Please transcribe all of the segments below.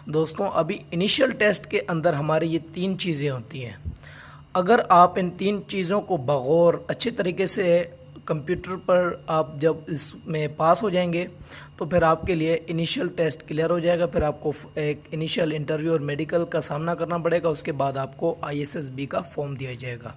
दोस्तों अभी initial test के अंदर हमारी ये 3 चीज़ें होती हैं। अगर आप इन 3 चीज़ों को बगौर अच्छे तरीके से कंप्यूटर पर आप जब इसमें पास हो जाएंगे तो फिर आपके लिए इनिशियल टेस्ट क्लियर हो जाएगा। फिर आपको एक इनिशियल इंटरव्यू और मेडिकल का सामना करना पड़ेगा। उसके बाद आपको ISSB का फॉर्म दिया जाएगा।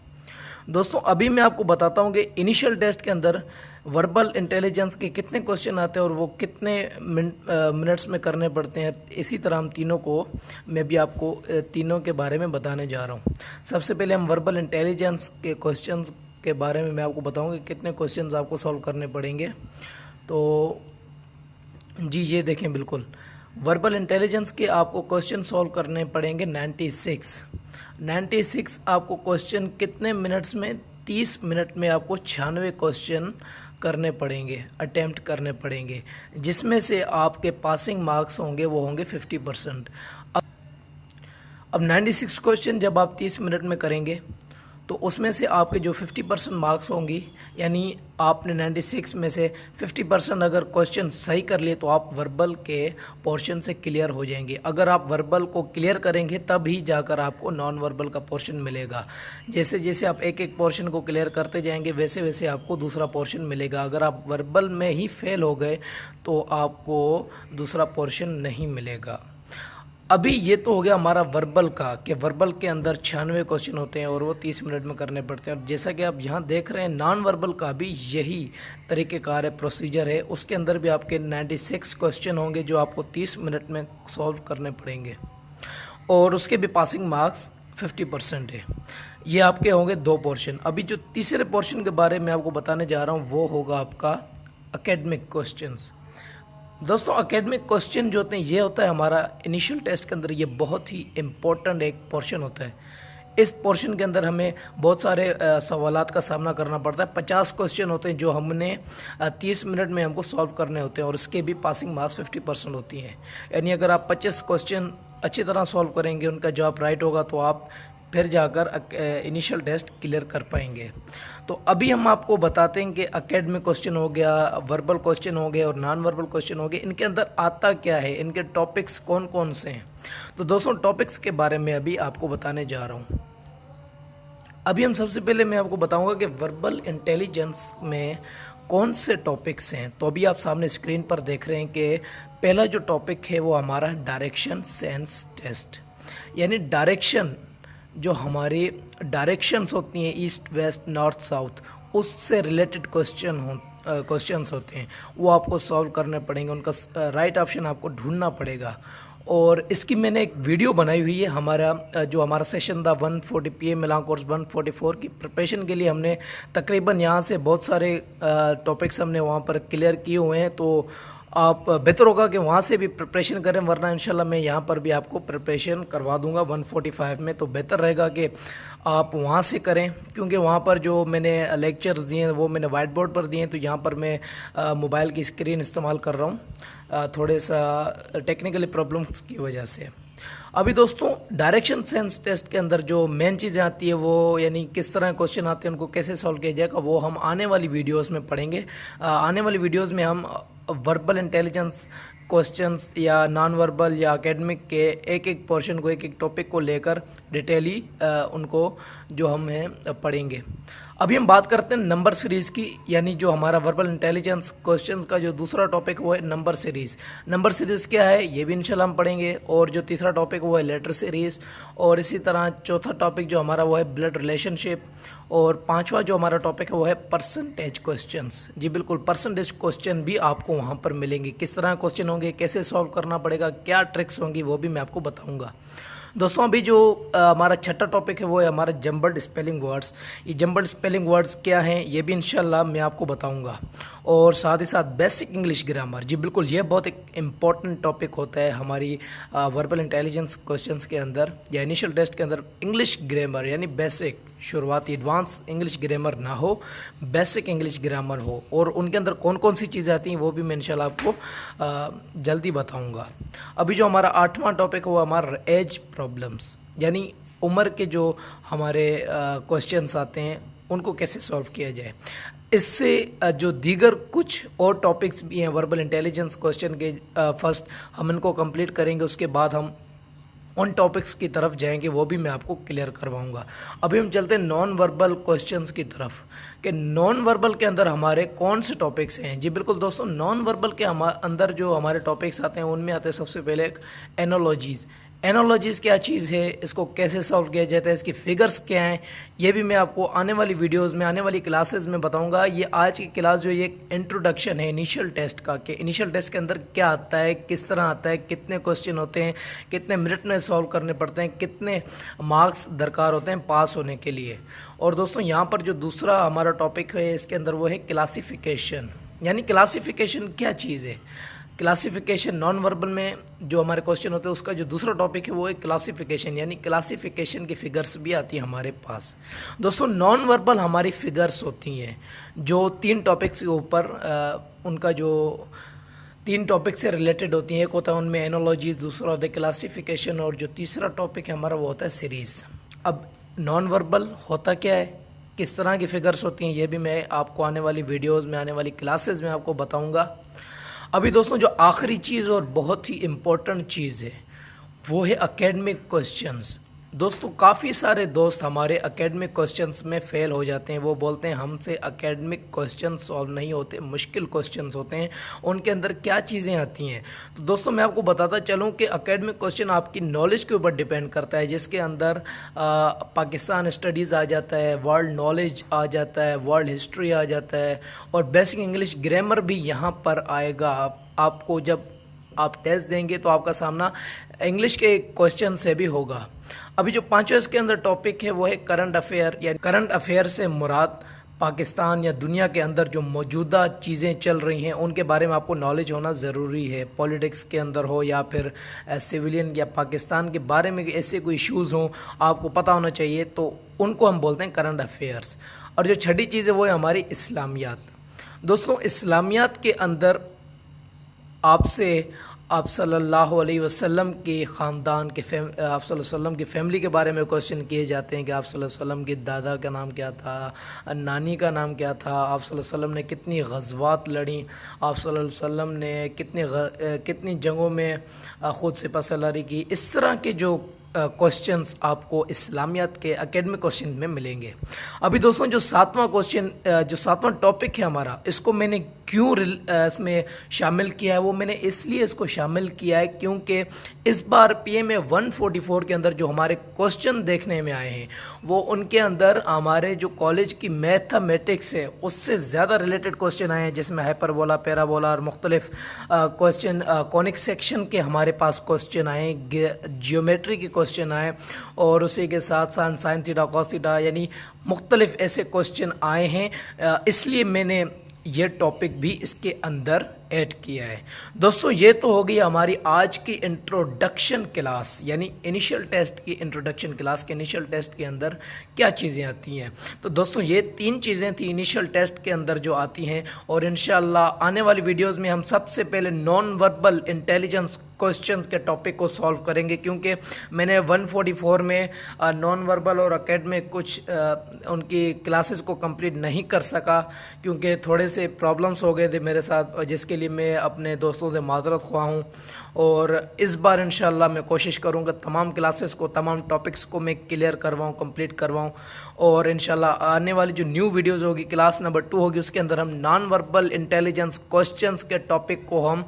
दोस्तों अभी मैं आपको बताता हूँ कि इनिशियल टेस्ट के अंदर वर्बल इंटेलिजेंस के कितने क्वेश्चन आते हैं और वो कितने मिनट्स में करने पड़ते हैं। इसी तरह हम तीनों को मैं भी आपको तीनों के बारे में बताने जा रहा हूँ। सबसे पहले हम वर्बल इंटेलिजेंस के क्वेश्चंस के बारे में मैं आपको बताऊँगा कि कितने क्वेश्चंस आपको सॉल्व करने पड़ेंगे। तो जी ये देखें, बिल्कुल वर्बल इंटेलिजेंस के आपको क्वेश्चन सॉल्व करने पड़ेंगे 96 आपको क्वेश्चन कितने मिनट्स में, 30 मिनट में आपको 96 क्वेश्चन करने पड़ेंगे, अटेम्प्ट करने पड़ेंगे, जिसमें से आपके पासिंग मार्क्स होंगे वो होंगे 50%। अब 96 क्वेश्चन जब आप 30 मिनट में करेंगे तो उसमें से आपके जो 50% मार्क्स होंगी, यानी आपने 96 में से 50% अगर क्वेश्चन सही कर लिए तो आप वर्बल के पोर्शन से क्लियर हो जाएंगे। अगर आप वर्बल को क्लियर करेंगे तब ही जाकर आपको नॉन वर्बल का पोर्शन मिलेगा। जैसे जैसे आप एक एक पोर्शन को क्लियर करते जाएंगे वैसे वैसे आपको दूसरा पोर्शन मिलेगा। अगर आप वर्बल में ही फेल हो गए तो आपको दूसरा पोर्शन नहीं मिलेगा। अभी ये तो हो गया हमारा वर्बल का, कि वर्बल के अंदर 96 क्वेश्चन होते हैं और वो 30 मिनट में करने पड़ते हैं। और जैसा कि आप यहाँ देख रहे हैं नॉन वर्बल का भी यही तरीक़ेकार है, प्रोसीजर है। उसके अंदर भी आपके 96 क्वेश्चन होंगे जो आपको 30 मिनट में सॉल्व करने पड़ेंगे और उसके भी पासिंग मार्क्स 50% है। ये आपके होंगे 2 पोर्शन। अभी जो तीसरे पोर्शन के बारे में आपको बताने जा रहा हूँ वो होगा आपका एकेडमिक क्वेश्चंस। दोस्तों एकेडमिक क्वेश्चन जो होते हैं ये होता है हमारा इनिशियल टेस्ट के अंदर, ये बहुत ही इम्पोर्टेंट एक पोर्शन होता है। इस पोर्शन के अंदर हमें बहुत सारे सवालात का सामना करना पड़ता है। 50 क्वेश्चन होते हैं जो हमने 30 मिनट में हमको सॉल्व करने होते हैं और उसके भी पासिंग मार्क्स 50% होती हैं। यानी अगर आप 25 क्वेश्चन अच्छी तरह सॉल्व करेंगे, उनका जवाब राइट होगा तो आप फिर जाकर इनिशियल टेस्ट क्लियर कर पाएंगे। तो अभी हम आपको बताते हैं कि एकेडमिक क्वेश्चन हो गया, वर्बल क्वेश्चन हो गए और नॉन वर्बल क्वेश्चन हो गए, इनके अंदर आता क्या है, इनके टॉपिक्स कौन कौन से हैं। तो दोस्तों टॉपिक्स के बारे में अभी आपको बताने जा रहा हूँ। अभी हम सबसे पहले मैं आपको बताऊँगा कि वर्बल इंटेलिजेंस में कौन से टॉपिक्स हैं। तो अभी आप सामने स्क्रीन पर देख रहे हैं कि पहला जो टॉपिक है वो हमारा डायरेक्शन सेंस टेस्ट, यानी डायरेक्शन, जो हमारी डायरेक्शंस होती हैं ईस्ट वेस्ट नॉर्थ साउथ, उससे रिलेटेड क्वेश्चंस होते हैं, वो आपको सॉल्व करने पड़ेंगे। उनका राइट ऑप्शन आपको ढूंढना पड़ेगा। और इसकी मैंने एक वीडियो बनाई हुई है। जो हमारा सेशन था 140 PM मिलान कोर्स 144 की प्रिपरेशन के लिए, हमने तकरीबन यहाँ से बहुत सारे टॉपिक्स हमने वहाँ पर क्लियर किए हुए हैं। तो आप बेहतर होगा कि वहाँ से भी प्रिपरेशन करें, वरना इंशाल्लाह मैं यहाँ पर भी आपको प्रिपरेशन करवा दूँगा 145 में। तो बेहतर रहेगा कि आप वहाँ से करें, क्योंकि वहाँ पर जो मैंने लेक्चर्स दिए हैं वो मैंने वाइट बोर्ड पर दिए हैं। तो यहाँ पर मैं मोबाइल की स्क्रीन इस्तेमाल कर रहा हूँ थोड़े सा टेक्निकली प्रॉब्लम्स की वजह से। अभी दोस्तों डायरेक्शन सेंस टेस्ट के अंदर जो मेन चीज़ें आती है वो, यानी किस तरह क्वेश्चन आते हैं उनको कैसे सॉल्व किया जाएगा, वो हम आने वाली वीडियोस में पढ़ेंगे। आने वाली वीडियोस में हम वर्बल इंटेलिजेंस क्वेश्चंस या नॉन वर्बल या एकेडमिक के एक एक पोर्शन को, एक एक टॉपिक को लेकर डिटेली उनको जो हम हैं पढ़ेंगे। अभी हम बात करते हैं नंबर सीरीज़ की, यानी जो हमारा वर्बल इंटेलिजेंस क्वेश्चंस का जो दूसरा टॉपिक वो है नंबर सीरीज़। नंबर सीरीज़ क्या है ये भी इंशाल्लाह हम पढ़ेंगे। और जो तीसरा टॉपिक वो है लेटर सीरीज़। और इसी तरह चौथा टॉपिक जो हमारा वो है ब्लड रिलेशनशिप। और पांचवा जो हमारा टॉपिक है वो है परसेंटेज क्वेश्चंस। जी बिल्कुल, परसेंटेज क्वेश्चन भी आपको वहाँ पर मिलेंगे। किस तरह क्वेश्चन होंगे, कैसे सॉल्व करना पड़ेगा, क्या ट्रिक्स होंगी, वो भी मैं आपको बताऊँगा। दोस्तों अभी जो हमारा छठा टॉपिक है वो है हमारा जंबल्ड स्पेलिंग वर्ड्स। ये जंबल्ड स्पेलिंग वर्ड्स क्या हैं ये भी इंशाल्लाह मैं आपको बताऊंगा। और साथ ही साथ बेसिक इंग्लिश ग्रामर। जी बिल्कुल, ये बहुत एक इम्पॉर्टेंट टॉपिक होता है हमारी वर्बल इंटेलिजेंस क्वेश्चंस के अंदर या इनिशियल टेस्ट के अंदर। इंग्लिश ग्रामर यानी बेसिक, शुरुआती एडवांस इंग्लिश ग्रामर ना हो, बेसिक इंग्लिश ग्रामर हो। और उनके अंदर कौन कौन सी चीज़ें आती हैं वो भी मैं इंशाल्लाह आपको जल्दी बताऊंगा। अभी जो हमारा आठवां टॉपिक है वो हमारा एज प्रॉब्लम्स, यानी उम्र के जो हमारे क्वेश्चंस आते हैं उनको कैसे सॉल्व किया जाए। इससे जो दीगर कुछ और टॉपिक्स भी हैं वर्बल इंटेलिजेंस क्वेश्चन के, फर्स्ट हम इनको कंप्लीट करेंगे, उसके बाद हम उन टॉपिक्स की तरफ जाएंगे, वो भी मैं आपको क्लियर करवाऊंगा। अभी हम चलते हैं नॉन वर्बल क्वेश्चंस की तरफ कि नॉन वर्बल के अंदर हमारे कौन से टॉपिक्स हैं। जी बिल्कुल दोस्तों, नॉन वर्बल के अंदर जो हमारे टॉपिक्स आते हैं उनमें आते हैं सबसे पहले एक एनोलॉजीज़। एनालॉजीज़ क्या चीज़ है, इसको कैसे सॉल्व किया जाता है, इसकी फिगर्स क्या हैं, ये भी मैं आपको आने वाली वीडियोस में, आने वाली क्लासेस में बताऊंगा। ये आज की क्लास जो ये इंट्रोडक्शन है इनिशियल टेस्ट का, कि इनिशियल टेस्ट के अंदर क्या आता है, किस तरह आता है, कितने क्वेश्चन होते हैं, कितने मिनट में सॉल्व करने पड़ते हैं, कितने मार्क्स दरकार होते हैं पास होने के लिए। और दोस्तों यहाँ पर जो दूसरा हमारा टॉपिक है इसके अंदर वो है क्लासिफिकेशन। यानी क्लासिफिकेशन क्या चीज़ है। क्लासिफिकेशन नॉन वर्बल में जो हमारे क्वेश्चन होते हैं उसका जो दूसरा टॉपिक है वो है क्लासिफिकेशन, यानी क्लासिफिकेशन की फ़िगर्स भी आती है हमारे पास। दोस्तों नॉन वर्बल हमारी फ़िगर्स होती हैं जो 3 टॉपिक्स के ऊपर उनका जो 3 टॉपिक से रिलेटेड होती हैं। एक होता है उनमें एनोलॉजीज, दूसरा होता है क्लासिफिकेशन, और जो तीसरा टॉपिक है हमारा वो होता है सीरीज़। अब नॉन वर्बल होता क्या है, किस तरह की फ़िगर्स होती हैं, ये भी मैं आपको आने वाली वीडियोज़ में, आने वाली क्लासेस में आपको बताऊँगा। अभी दोस्तों जो आखिरी चीज़ और बहुत ही इम्पोर्टेंट चीज़ है वो है एकेडमिक क्वेश्चंस। दोस्तों काफ़ी सारे दोस्त हमारे एकेडमिक क्वेश्चंस में फ़ेल हो जाते हैं। वो बोलते हैं हमसे एकेडमिक क्वेश्चन सॉल्व नहीं होते, मुश्किल क्वेश्चंस होते हैं, उनके अंदर क्या चीज़ें आती हैं। तो दोस्तों मैं आपको बताता चलूँ कि एकेडमिक क्वेश्चन आपकी नॉलेज के ऊपर डिपेंड करता है, जिसके अंदर पाकिस्तान स्टडीज़ आ जाता है, वर्ल्ड नॉलेज आ जाता है, वर्ल्ड हिस्ट्री आ जाता है, और बेसिक इंग्लिश ग्रामर भी यहाँ पर आएगा। आपको जब आप टेस्ट देंगे तो आपका सामना इंग्लिश के क्वेश्चन से भी होगा। अभी जो पांचवा इसके अंदर टॉपिक है वो है करंट अफेयर। या करंट अफेयर से मुराद पाकिस्तान या दुनिया के अंदर जो मौजूदा चीज़ें चल रही हैं उनके बारे में आपको नॉलेज होना ज़रूरी है। पॉलिटिक्स के अंदर हो या फिर सिविलियन या पाकिस्तान के बारे में ऐसे कोई इश्यूज़ हों आपको पता होना चाहिए, तो उनको हम बोलते हैं करंट अफेयर्स। और जो छठी चीज़ है वो है हमारी इस्लामियात। दोस्तों इस्लामियात के अंदर आपसे आप सल्लल्लाहु अलैहि वसल्लम के ख़ानदान के आप सल्लल्लाहु अलैहि वसल्लम की फ़ैमिली के बारे में क्वेश्चन किए जाते हैं कि आप सल्लल्लाहु अलैहि वसल्लम के दादा का नाम क्या था, नानी का नाम क्या था, आप सल्लल्लाहु अलैहि वसल्लम ने कितनी ग़ज़वात लड़ी, आप सल्लल्लाहु अलैहि वसल्लम ने कितनी जंगों में ख़ुद सिपह सलारी की। इस तरह के जो क्वेश्चंस आपको इस्लामियात के एकेडमिक क्वेश्चन में मिलेंगे। अभी दोस्तों जो 7वां क्वेश्चन, जो 7वां टॉपिक है हमारा, इसको मैंने क्यों इसमें शामिल किया है, वो मैंने इसलिए इसको शामिल किया है क्योंकि इस बार PMA 144 के अंदर जो हमारे क्वेश्चन देखने में आए हैं वो उनके अंदर हमारे जो कॉलेज की मैथमेटिक्स है उससे ज़्यादा रिलेटेड क्वेश्चन आए हैं, जिसमें हाइपरबोला, पैराबोला और मुख्तलिफ क्वेश्चन, कॉनिक सेक्शन के हमारे पास क्वेश्चन आए, जियोमेट्री के क्वेश्चन आए, और उसी के साथ साथ साइन थीटा, कॉस थीटा, यानी मुख्तलिफ ऐसे क्वेश्चन आए हैं। इसलिए मैंने ये टॉपिक भी इसके अंदर ऐड किया है। दोस्तों ये तो हो गई हमारी आज की इंट्रोडक्शन क्लास, यानी इनिशियल टेस्ट की इंट्रोडक्शन क्लास के इनिशियल टेस्ट के अंदर क्या चीज़ें आती हैं। तो दोस्तों ये 3 चीज़ें थी इनिशियल टेस्ट के अंदर जो आती हैं, और इंशाल्लाह आने वाली वीडियोस में हम सबसे पहले नॉन वर्बल इंटेलिजेंस क्वेश्चंस के टॉपिक को सॉल्व करेंगे, क्योंकि मैंने 144 में नॉन वर्बल और एकेडमिक कुछ उनकी क्लासेस को कंप्लीट नहीं कर सका क्योंकि थोड़े से प्रॉब्लम्स हो गए थे मेरे साथ, जिसके लिए मैं अपने दोस्तों से माज़रत ख्वाह हूँ। और इस बार इंशाल्लाह मैं कोशिश करूँगा तमाम क्लासेस को, तमाम टॉपिक्स को मैं क्लियर करवाऊँ, कंप्लीट करवाऊँ, और इंशाल्लाह आने वाली जो न्यू वीडियोज़ होगी, क्लास नंबर 2 होगी, उसके अंदर हम नॉन वर्बल इंटेलिजेंस क्वेश्चंस के टॉपिक को हम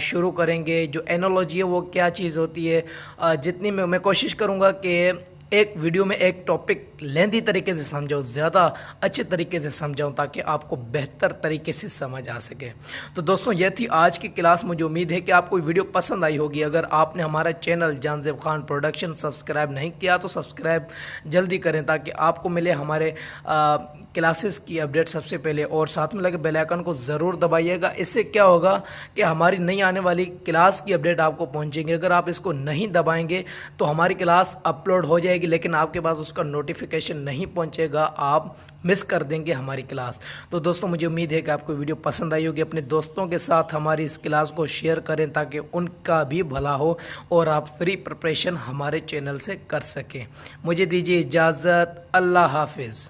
शुरू करेंगे। जो एनोलॉजी है वो क्या चीज़ होती है, जितनी मैं कोशिश करूँगा कि एक वीडियो में एक टॉपिक लेंदी तरीके से समझाऊँ, ज़्यादा अच्छे तरीके से समझाऊँ, ताकि आपको बेहतर तरीके से समझ आ सके। तो दोस्तों ये थी आज की क्लास। मुझे उम्मीद है कि आपको वीडियो पसंद आई होगी। अगर आपने हमारा चैनल जानज़ेब खान प्रोडक्शन सब्सक्राइब नहीं किया तो सब्सक्राइब जल्दी करें, ताकि आपको मिले हमारे क्लासेस की अपडेट सबसे पहले, और साथ में लगे बेल आइकन को ज़रूर दबाइएगा। इससे क्या होगा कि हमारी नई आने वाली क्लास की अपडेट आपको पहुँचेंगे। अगर आप इसको नहीं दबाएँगे तो हमारी क्लास अपलोड हो जाएगी लेकिन आपके पास उसका नोटिफिकेशन नहीं पहुंचेगा, आप मिस कर देंगे हमारी क्लास। तो दोस्तों मुझे उम्मीद है कि आपको वीडियो पसंद आई होगी। अपने दोस्तों के साथ हमारी इस क्लास को शेयर करें ताकि उनका भी भला हो और आप फ्री प्रिपरेशन हमारे चैनल से कर सकें। मुझे दीजिए इजाज़त। अल्लाह हाफिज़।